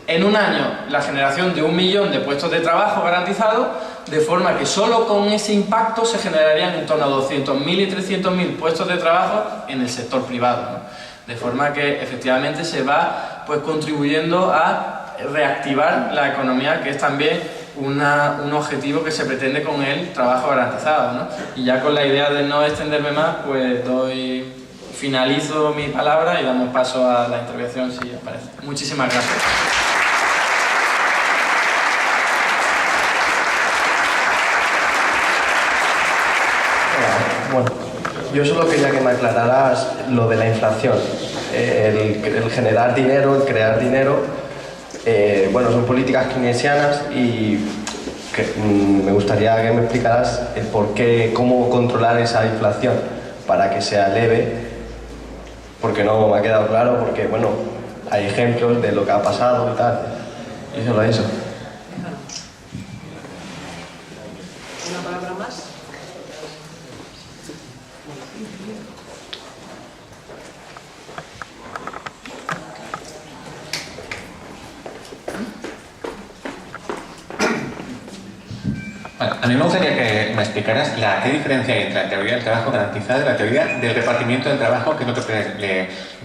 en un año la generación de 1 millón de puestos de trabajo garantizados, de forma que solo con ese impacto se generarían en torno a 200.000 y 300.000 puestos de trabajo en el sector privado, ¿no? De forma que efectivamente se va pues contribuyendo a reactivar la economía, que es también un objetivo que se pretende con el trabajo garantizado, ¿no? Y ya con la idea de no extenderme más, pues finalizo mi palabra y damos paso a la intervención, si os parece. Muchísimas gracias. Bueno, yo solo quería que me aclararas lo de la inflación. El generar dinero, el crear dinero, bueno, son políticas keynesianas y me gustaría que me explicaras el por qué, cómo controlar esa inflación para que sea leve, porque no me ha quedado claro, porque bueno, hay ejemplos de lo que ha pasado y tal, y solo eso. ¿Una palabra más? Bueno, a mí me gustaría que me explicaras qué diferencia hay entre la teoría del trabajo garantizado y la teoría del repartimiento del trabajo, que es lo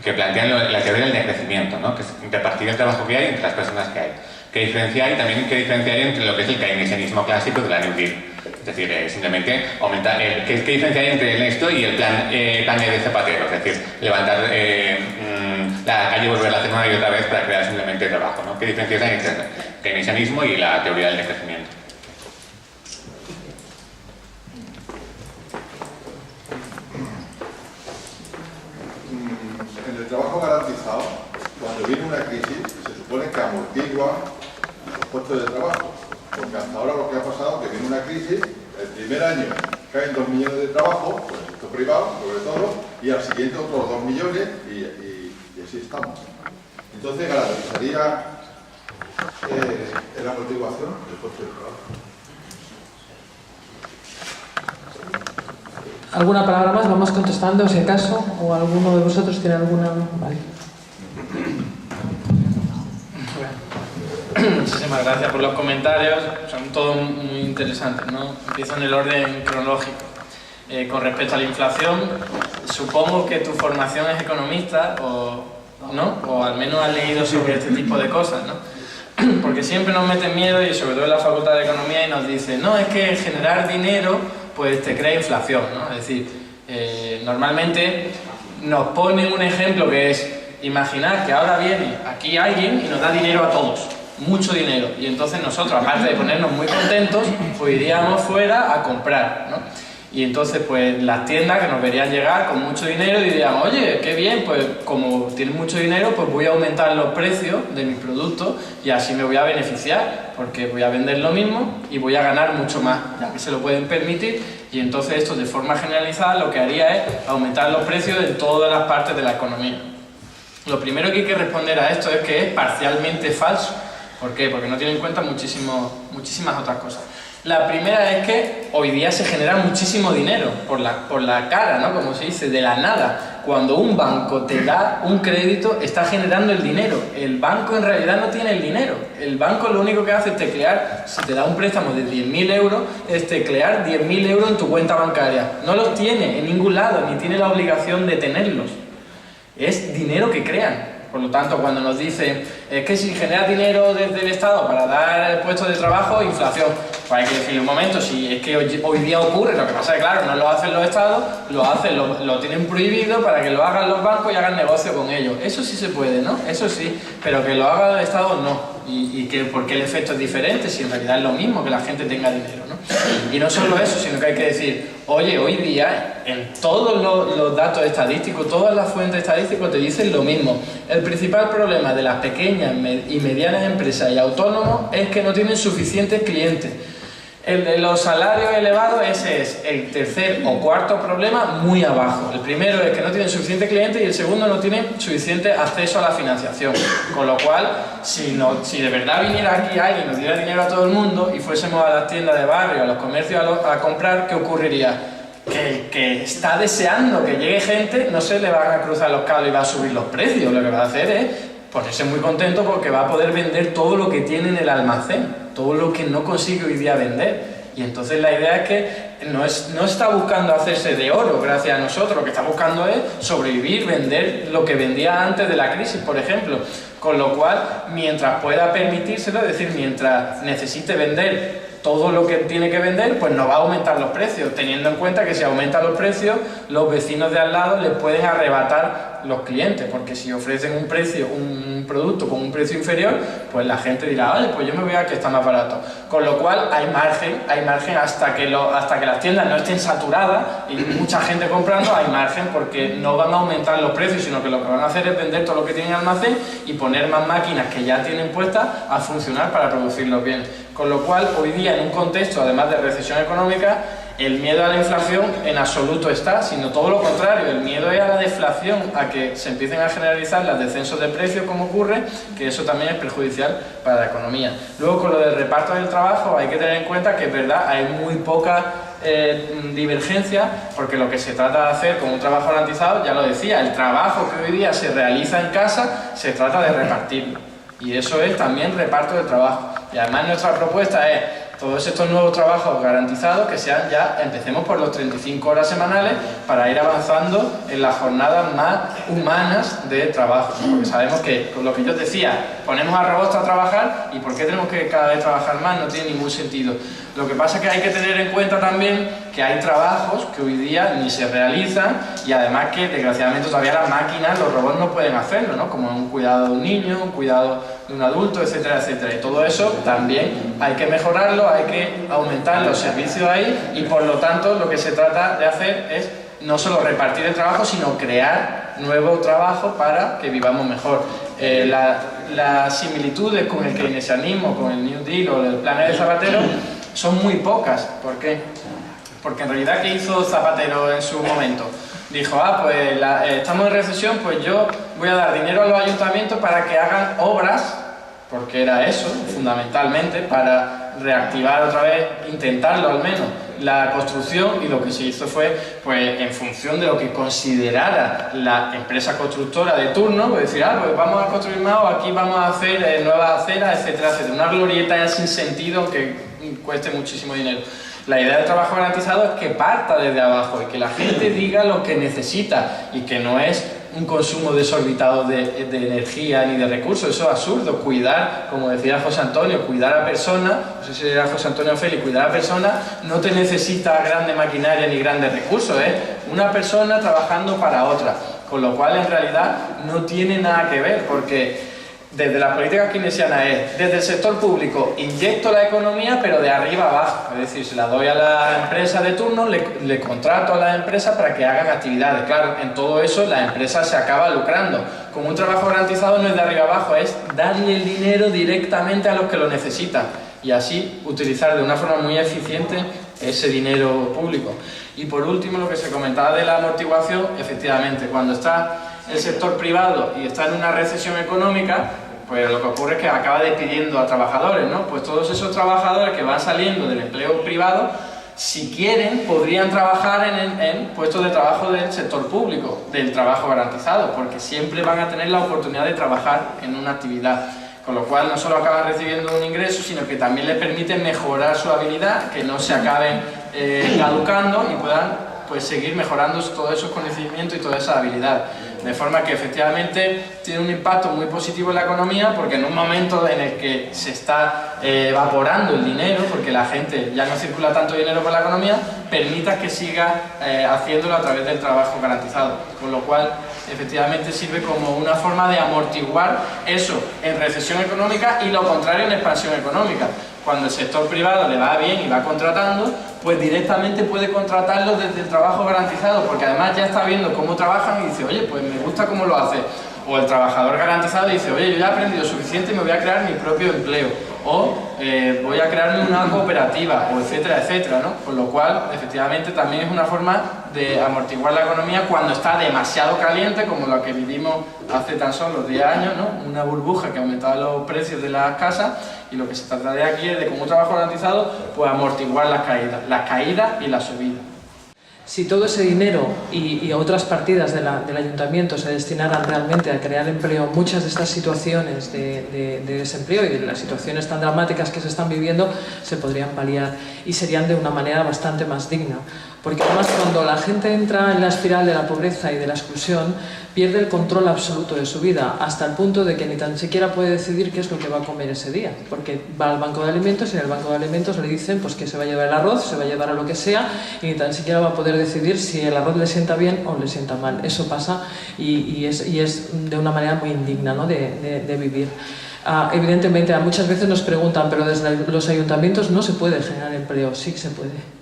que plantean la teoría del decrecimiento, ¿no? Que es repartir el trabajo que hay entre las personas que hay. ¿Qué diferencia hay? También qué diferencia hay entre lo que es el keynesianismo clásico de la New Deal. Es decir, simplemente aumentar... ¿qué diferencia hay entre esto y el plan de Zapatero? Es decir, levantar la calle y volver a hacer una y otra vez para crear simplemente trabajo, ¿no? ¿Qué diferencias hay entre el keynesianismo y la teoría del decrecimiento? En el trabajo garantizado, cuando viene una crisis, se supone que amortigua los puestos de trabajo. Porque hasta ahora lo que ha pasado es que viene una crisis, el primer año caen 2 millones de trabajo, por el sector privado, sobre todo, y al siguiente otros 2 millones, y así estamos. Entonces garantizaría la amortiguación del puesto de trabajo. ¿Alguna palabra más? Vamos contestando si acaso, o alguno de vosotros tiene alguna. Vale. Muchísimas gracias por los comentarios, son todos muy interesantes, ¿no? Empiezo en el orden cronológico. Con respecto a la inflación, supongo que tu formación es economista, ¿no? O al menos has leído sobre este tipo de cosas, ¿no? Porque siempre nos meten miedo, y sobre todo en la Facultad de Economía, y nos dicen, no, es que generar dinero pues te crea inflación, ¿no? Es decir, normalmente nos ponen un ejemplo que es, imaginar que ahora viene aquí alguien y nos da dinero a todos, mucho dinero, y entonces nosotros, aparte de ponernos muy contentos, pues iríamos fuera a comprar, ¿no? Y entonces pues las tiendas que nos verían llegar con mucho dinero dirían, oye, qué bien, pues como tienes mucho dinero, pues voy a aumentar los precios de mis productos y así me voy a beneficiar, porque voy a vender lo mismo y voy a ganar mucho más, ya que se lo pueden permitir. Y entonces esto, de forma generalizada, lo que haría es aumentar los precios en todas las partes de la economía. Lo primero que hay que responder a esto es que es parcialmente falso. ¿Por qué? Porque no tiene en cuenta muchísimas otras cosas. La primera es que hoy día se genera muchísimo dinero por la cara, ¿no? Como se dice, de la nada. Cuando un banco te da un crédito, está generando el dinero. El banco en realidad no tiene el dinero. El banco lo único que hace es teclear, si te da un préstamo de 10.000 euros, es teclear 10.000 euros en tu cuenta bancaria. No los tiene en ningún lado, ni tiene la obligación de tenerlos. Es dinero que crean. Por lo tanto, cuando nos dicen es que si generas dinero desde el Estado para dar puestos de trabajo, inflación, pues hay que decirle un momento, si es que hoy día ocurre, lo que pasa es que claro, no lo hacen los Estados, lo tienen prohibido para que lo hagan los bancos y hagan negocio con ellos. Eso sí se puede, ¿no? Eso sí, pero que lo haga el Estado no. Y que por qué el efecto es diferente, si en realidad es lo mismo que la gente tenga dinero, ¿no? Y no solo eso, sino que hay que decir, oye, hoy día en todos los datos estadísticos, todas las fuentes estadísticas te dicen lo mismo. El principal problema de las pequeñas y medianas empresas y autónomos es que no tienen suficientes clientes. El de los salarios elevados, ese es el tercer o cuarto problema muy abajo. El primero es que no tienen suficientes clientes y el segundo no tienen suficiente acceso a la financiación. Con lo cual, si de verdad viniera aquí alguien y nos diera dinero a todo el mundo y fuésemos a las tiendas de barrio, a los comercios a comprar, ¿qué ocurriría? Que el que está deseando que llegue gente no se le van a cruzar los cables y va a subir los precios. Lo que va a hacer es ponerse muy contento porque va a poder vender todo lo que tiene en el almacén, todo lo que no consigue hoy día vender. Y entonces la idea es que no está buscando hacerse de oro gracias a nosotros, lo que está buscando es sobrevivir, vender lo que vendía antes de la crisis, por ejemplo. Con lo cual, mientras pueda permitírselo, es decir, mientras necesite vender todo lo que tiene que vender, pues no va a aumentar los precios, teniendo en cuenta que si aumentan los precios, los vecinos de al lado les pueden arrebatar los clientes, porque si ofrecen un producto con un precio inferior, pues la gente dirá, vale, pues yo me voy a que está más barato. Con lo cual hay margen hasta que las tiendas no estén saturadas y mucha gente comprando, hay margen porque no van a aumentar los precios, sino que lo que van a hacer es vender todo lo que tienen en almacén y poner más máquinas que ya tienen puestas a funcionar para producirlos bien. Con lo cual, hoy día, en un contexto, además de recesión económica, el miedo a la inflación en absoluto está, sino todo lo contrario, el miedo es a la deflación, a que se empiecen a generalizar los descensos de precios como ocurre, que eso también es perjudicial para la economía. Luego, con lo del reparto del trabajo, hay que tener en cuenta que es verdad, hay muy poca divergencia, porque lo que se trata de hacer con un trabajo garantizado, ya lo decía, el trabajo que hoy día se realiza en casa, se trata de repartirlo. Y eso es también reparto del trabajo. Y además nuestra propuesta es todos estos nuevos trabajos garantizados que sean ya, empecemos por los 35 horas semanales para ir avanzando en las jornadas más humanas de trabajo. Porque sabemos que, con lo que yo os decía, ponemos a robots a trabajar y ¿por qué tenemos que cada vez trabajar más? No tiene ningún sentido. Lo que pasa es que hay que tener en cuenta también que hay trabajos que hoy día ni se realizan y además que desgraciadamente todavía las máquinas, los robots no pueden hacerlo, ¿no? Como un cuidado de un niño, un cuidado de un adulto, etcétera, etcétera. Y todo eso también hay que mejorarlo, hay que aumentar los servicios ahí y por lo tanto lo que se trata de hacer es no solo repartir el trabajo, sino crear nuevo trabajo para que vivamos mejor. Las similitudes con el keynesianismo, con el New Deal o el plan de Zapatero son muy pocas. ¿Por qué? Porque en realidad, ¿qué hizo Zapatero en su momento? Dijo, pues estamos en recesión, pues yo voy a dar dinero a los ayuntamientos para que hagan obras, porque era eso, fundamentalmente, para reactivar otra vez, intentarlo al menos, la construcción, y lo que se hizo fue, pues en función de lo que considerara la empresa constructora de turno, pues decir, pues vamos a construir más o aquí vamos a hacer nuevas aceras, etcétera, etcétera. Una glorieta sin sentido que cueste muchísimo dinero. La idea del trabajo garantizado es que parta desde abajo y que la gente diga lo que necesita y que no es un consumo desorbitado de energía ni de recursos. Eso es absurdo. Cuidar, como decía José Antonio, cuidar a personas, no sé si era José Antonio Félix, cuidar a personas no te necesita grande maquinaria ni grandes recursos, es una persona trabajando para otra, con lo cual en realidad no tiene nada que ver, porque desde las políticas keynesianas es, desde el sector público inyecto la economía pero de arriba abajo, es decir, se la doy a la empresa de turno, le contrato a la empresa para que hagan actividades. Claro, en todo eso la empresa se acaba lucrando. Con un trabajo garantizado no es de arriba abajo, es darle el dinero directamente a los que lo necesitan y así utilizar de una forma muy eficiente ese dinero público. Y por último, lo que se comentaba de la amortiguación, efectivamente, cuando está el sector privado y está en una recesión económica, pues lo que ocurre es que acaba despidiendo a trabajadores, ¿no? Pues todos esos trabajadores que van saliendo del empleo privado, si quieren, podrían trabajar en puestos de trabajo del sector público, del trabajo garantizado, porque siempre van a tener la oportunidad de trabajar en una actividad. Con lo cual no solo acaban recibiendo un ingreso, sino que también les permite mejorar su habilidad, que no se acaben caducando y puedan pues seguir mejorando todos esos conocimientos y toda esa habilidad. De forma que efectivamente tiene un impacto muy positivo en la economía, porque en un momento en el que se está evaporando el dinero, porque la gente ya no circula tanto dinero por la economía, permita que siga haciéndolo a través del trabajo garantizado. Con lo cual efectivamente sirve como una forma de amortiguar eso en recesión económica y lo contrario en expansión económica. Cuando el sector privado le va bien y va contratando, pues directamente puede contratarlo desde el trabajo garantizado, porque además ya está viendo cómo trabajan y dice, oye, pues me gusta cómo lo hace. O el trabajador garantizado dice, oye, yo ya he aprendido suficiente y me voy a crear mi propio empleo. O voy a crearme una cooperativa, o etcétera, etcétera, ¿no? Con lo cual, efectivamente, también es una forma de amortiguar la economía cuando está demasiado caliente, como la que vivimos hace tan solo 10 años, ¿no? Una burbuja que aumentaba los precios de las casas, y lo que se trata de aquí es de, como un trabajo garantizado, pues amortiguar las caídas y las subidas. Si todo ese dinero y otras partidas del ayuntamiento se destinaran realmente a crear empleo, muchas de estas situaciones de desempleo y de las situaciones tan dramáticas que se están viviendo se podrían paliar y serían de una manera bastante más digna. Porque además cuando la gente entra en la espiral de la pobreza y de la exclusión, pierde el control absoluto de su vida, hasta el punto de que ni tan siquiera puede decidir qué es lo que va a comer ese día, porque va al banco de alimentos y en el banco de alimentos le dicen pues que se va a llevar el arroz, se va a llevar a lo que sea, y ni tan siquiera va a poder decidir si el arroz le sienta bien o le sienta mal. Eso pasa y es de una manera muy indigna, ¿no?, de vivir. Evidentemente, muchas veces nos preguntan, pero desde los ayuntamientos no se puede generar empleo. Sí, se puede.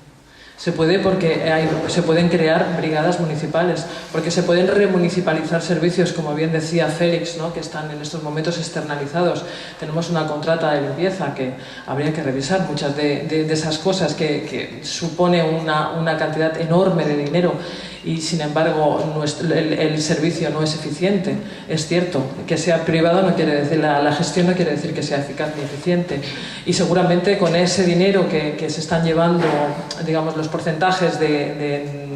Se puede porque se pueden crear brigadas municipales, porque se pueden remunicipalizar servicios, como bien decía Félix, ¿no?, que están en estos momentos externalizados. Tenemos una contrata de limpieza que habría que revisar muchas de esas cosas que supone una cantidad enorme de dinero y sin embargo el servicio no es eficiente. Es cierto, que sea privado no quiere decir, la gestión no quiere decir que sea eficaz ni eficiente, y seguramente con ese dinero que se están llevando, digamos, los porcentajes de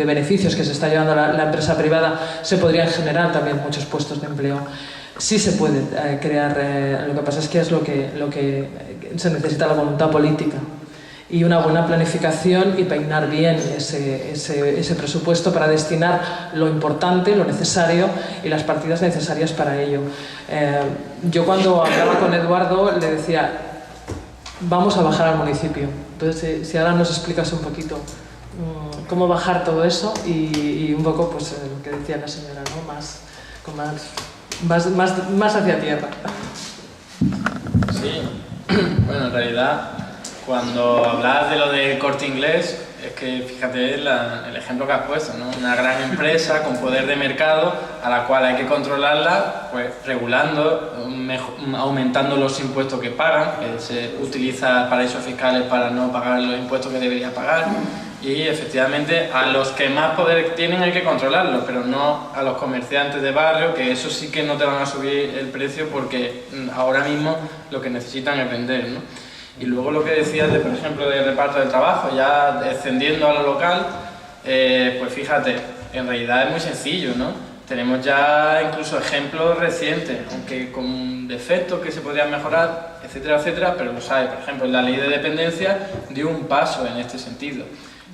beneficios que se está llevando la empresa privada, se podrían generar también muchos puestos de empleo. Sí se puede crear, lo que pasa es que es lo que se necesita, la voluntad política y una buena planificación y peinar bien ese presupuesto para destinar lo importante, lo necesario y las partidas necesarias para ello. Yo cuando hablaba con Eduardo le decía, vamos a bajar al municipio. Entonces, si ahora nos explicas un poquito cómo bajar todo eso y un poco pues lo que decía la señora, ¿no?, más hacia tierra. Sí, bueno, en realidad, cuando hablas de lo del Corte Inglés, es que fíjate el ejemplo que has puesto, ¿no? Una gran empresa con poder de mercado a la cual hay que controlarla, pues regulando, aumentando los impuestos que pagan, que se utiliza paraísos fiscales para no pagar los impuestos que debería pagar, y efectivamente a los que más poder tienen hay que controlarlos, pero no a los comerciantes de barrio, que eso sí que no te van a subir el precio porque ahora mismo lo que necesitan es vender, ¿no? Y luego lo que decías, por ejemplo, del reparto del trabajo, ya descendiendo a lo local, pues fíjate, en realidad es muy sencillo, ¿no? Tenemos ya incluso ejemplos recientes, aunque con defectos que se podrían mejorar, etcétera, etcétera, pero lo sabes. Por ejemplo, la ley de dependencia dio un paso en este sentido.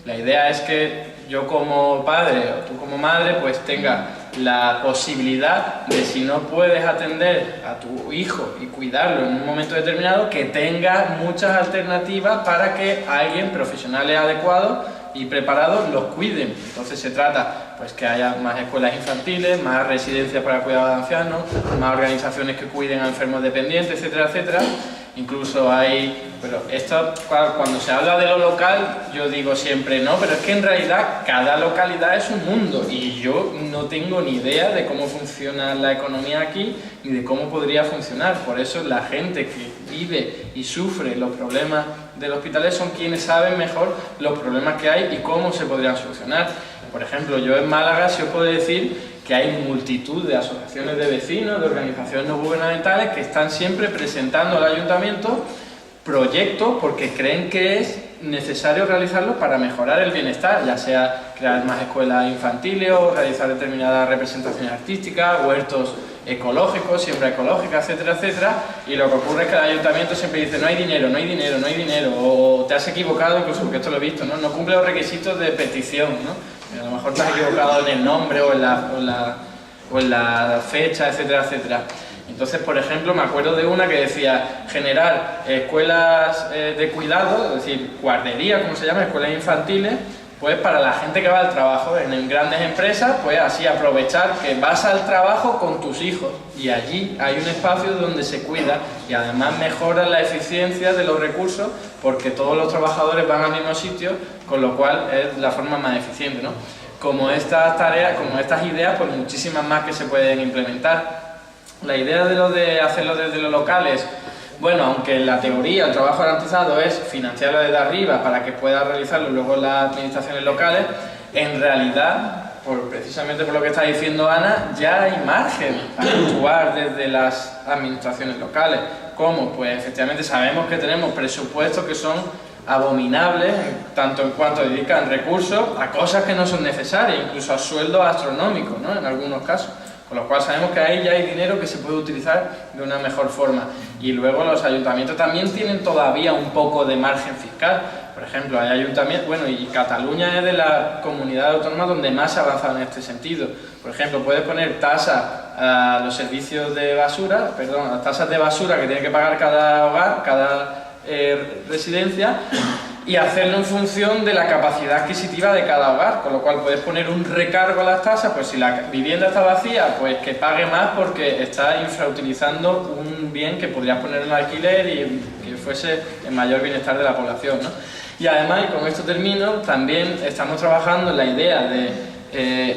La idea es que yo como padre o tú como madre pues tenga la posibilidad de, si no puedes atender a tu hijo y cuidarlo en un momento determinado, que tenga muchas alternativas para que alguien, profesionales adecuados y preparados, los cuiden. Entonces se trata pues que haya más escuelas infantiles, más residencias para cuidado de ancianos, más organizaciones que cuiden a enfermos dependientes, etcétera, etcétera. Incluso hay, pero esto cuando se habla de lo local, yo digo siempre no, pero es que en realidad cada localidad es un mundo y yo no tengo ni idea de cómo funciona la economía aquí ni de cómo podría funcionar. Por eso la gente que vive y sufre los problemas del hospitalet son quienes saben mejor los problemas que hay y cómo se podrían solucionar. Por ejemplo, yo en Málaga sí os puedo decir que hay multitud de asociaciones de vecinos, de organizaciones no gubernamentales que están siempre presentando al ayuntamiento proyectos porque creen que es necesario realizarlos para mejorar el bienestar, ya sea crear más escuelas infantiles o realizar determinadas representaciones artísticas, huertos ecológicos, siembra ecológica, etcétera, etcétera. Y lo que ocurre es que el ayuntamiento siempre dice no hay dinero, no hay dinero, no hay dinero, o te has equivocado, incluso porque esto lo he visto, no cumple los requisitos de petición, ¿no? A lo mejor te has equivocado en el nombre o en la fecha, etcétera, etcétera. Entonces, por ejemplo, me acuerdo de una que decía generar escuelas de cuidado, es decir, guarderías, como se llama, escuelas infantiles, pues para la gente que va al trabajo en grandes empresas, pues así aprovechar que vas al trabajo con tus hijos y allí hay un espacio donde se cuida y además mejora la eficiencia de los recursos porque todos los trabajadores van al mismo sitio, con lo cual es la forma más eficiente, ¿no? Como estas tareas, como estas ideas, pues muchísimas más que se pueden implementar. La idea de hacerlo desde los locales, bueno, aunque en la teoría el trabajo garantizado es financiarlo desde arriba para que pueda realizarlo luego las administraciones locales, en realidad, precisamente por lo que está diciendo Ana, ya hay margen para actuar desde las administraciones locales. ¿Cómo? Pues efectivamente sabemos que tenemos presupuestos que son abominables, tanto en cuanto dedican recursos a cosas que no son necesarias, incluso a sueldos astronómicos, ¿no? En algunos casos. Con lo cual sabemos que ahí ya hay dinero que se puede utilizar de una mejor forma. Y luego los ayuntamientos también tienen todavía un poco de margen fiscal. Por ejemplo, hay ayuntamientos, bueno, y Cataluña es de la comunidad autónoma donde más se ha avanzado en este sentido. Por ejemplo, puedes poner tasas a los servicios de basura, perdón, a las tasas de basura que tiene que pagar cada hogar, cada residencia, y hacerlo en función de la capacidad adquisitiva de cada hogar, con lo cual puedes poner un recargo a las tasas, pues si la vivienda está vacía, pues que pague más porque está infrautilizando un bien que podrías poner en alquiler y que fuese en mayor bienestar de la población, ¿no? Y además, y con esto termino, también estamos trabajando en la idea de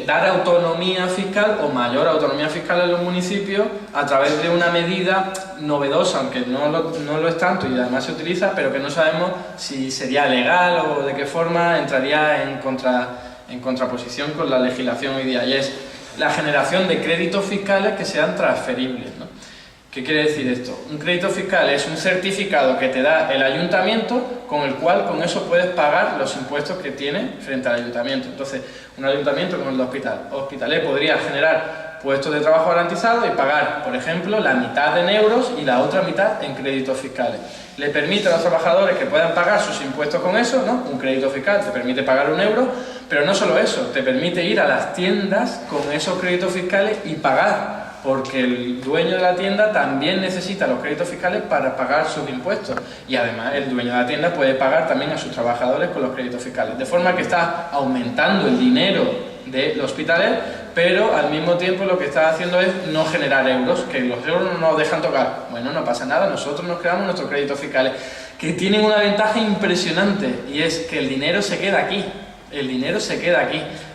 dar autonomía fiscal o mayor autonomía fiscal a los municipios a través de una medida novedosa, aunque no lo es tanto y además se utiliza, pero que no sabemos si sería legal o de qué forma entraría en contraposición con la legislación hoy día, y es la generación de créditos fiscales que sean transferibles, ¿no? ¿Qué quiere decir esto? Un crédito fiscal es un certificado que te da el ayuntamiento con el cual con eso puedes pagar los impuestos que tiene frente al ayuntamiento. Entonces, un ayuntamiento como el de Hospitalet podría generar puestos de trabajo garantizados y pagar, por ejemplo, la mitad en euros y la otra mitad en créditos fiscales. Le permite a los trabajadores que puedan pagar sus impuestos con eso, ¿no? Un crédito fiscal te permite pagar 1 euro, pero no solo eso, te permite ir a las tiendas con esos créditos fiscales y pagar, porque el dueño de la tienda también necesita los créditos fiscales para pagar sus impuestos, y además el dueño de la tienda puede pagar también a sus trabajadores con los créditos fiscales, de forma que está aumentando el dinero del Hospitalet, pero al mismo tiempo lo que está haciendo es no generar euros, que los euros no nos dejan tocar. Bueno, no pasa nada, nosotros nos creamos nuestros créditos fiscales, que tienen una ventaja impresionante, y es que el dinero se queda aquí,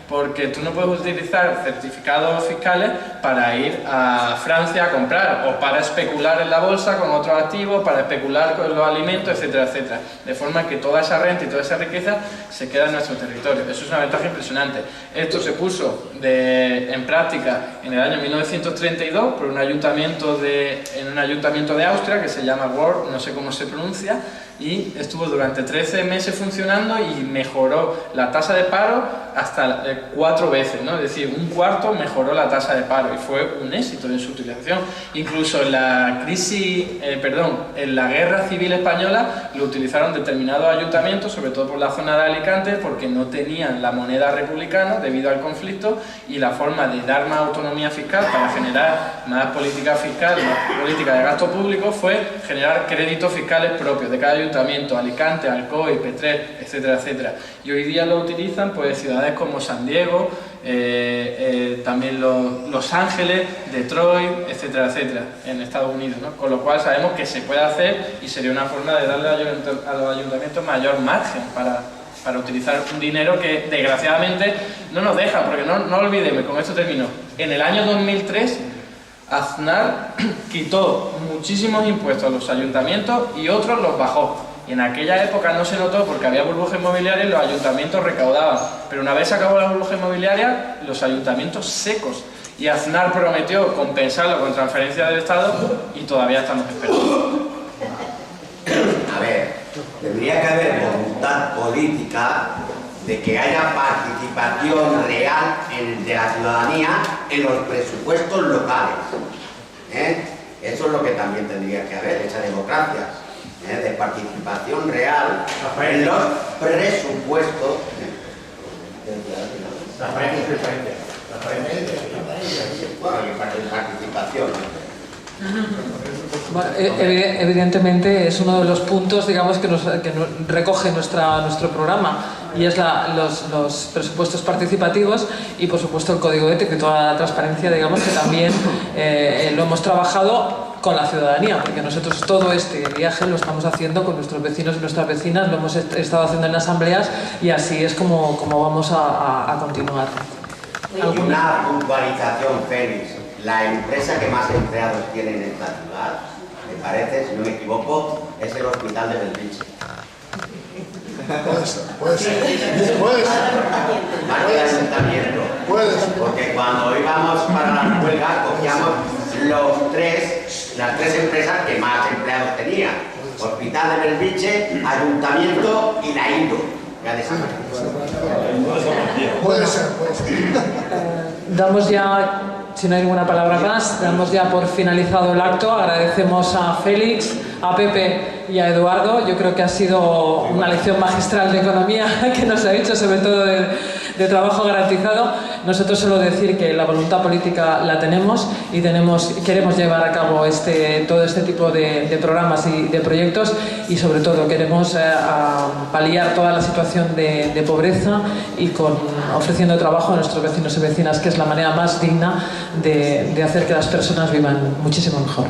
porque tú no puedes utilizar certificados fiscales para ir a Francia a comprar o para especular en la bolsa con otros activos, para especular con los alimentos, etcétera, etcétera. De forma que toda esa renta y toda esa riqueza se queda en nuestro territorio. Eso es una ventaja impresionante. Esto se puso en práctica en el año 1932 por un ayuntamiento de Austria que se llama Wörth, no sé cómo se pronuncia, y estuvo durante 13 meses funcionando y mejoró la tasa de paro hasta 4 veces, ¿no? Es decir, 1/4 mejoró la tasa de paro y fue un éxito en su utilización. Incluso en la en la Guerra Civil Española lo utilizaron determinados ayuntamientos, sobre todo por la zona de Alicante, porque no tenían la moneda republicana debido al conflicto, y la forma de dar más autonomía fiscal para generar más política fiscal, más política de gasto público, fue generar créditos fiscales propios de cada ayuntamiento, Alicante, Alcoy, Petrer, etcétera, etcétera. Y hoy día lo utilizan pues ciudades como San Diego, también Los Ángeles, Detroit, etcétera, etcétera, en Estados Unidos, ¿no? Con lo cual sabemos que se puede hacer y sería una forma de darle a los ayuntamientos mayor margen para utilizar un dinero que desgraciadamente no nos deja, porque no olvidemos, con esto termino, en el año 2003 Aznar quitó muchísimos impuestos a los ayuntamientos y otros los bajó. Y en aquella época no se notó porque había burbuja inmobiliaria y los ayuntamientos recaudaban. Pero una vez se acabó la burbuja inmobiliaria, los ayuntamientos secos. Y Aznar prometió compensarlo con transferencias del Estado y todavía estamos esperando. A ver, tendría que haber voluntad política de que haya participación real de la ciudadanía en los presupuestos locales. Eso es lo que también tendría que haber, esa democracia, de participación real en los presupuestos. Participación. Bueno, evidentemente es uno de los puntos, digamos, que recoge nuestro programa, y es los presupuestos participativos y, por supuesto, el código ético y toda la transparencia, digamos, que también lo hemos trabajado con la ciudadanía, porque nosotros todo este viaje lo estamos haciendo con nuestros vecinos y nuestras vecinas, lo hemos estado haciendo en asambleas, y así es como vamos a continuar. Y una puntualización, Félix. La empresa que más empleados tiene en esta ciudad, me parece, si no me equivoco, es el Hospital de Belviche. Puede ser. Más que el ayuntamiento. Porque cuando íbamos para la huelga, cogíamos las tres empresas que más empleados tenían. Hospital de Belviche, Ayuntamiento y la INDO. Ya Puede ser. Damos ya, si no hay ninguna palabra más, damos ya por finalizado el acto. Agradecemos a Félix, a Pepe y a Eduardo. Yo creo que ha sido una lección magistral de economía que nos ha hecho, sobre todo de trabajo garantizado. Nosotros solo decir que la voluntad política la tenemos y queremos llevar a cabo todo este tipo de programas y de proyectos, y sobre todo queremos paliar toda la situación de pobreza y ofreciendo trabajo a nuestros vecinos y vecinas, que es la manera más digna de hacer que las personas vivan muchísimo mejor.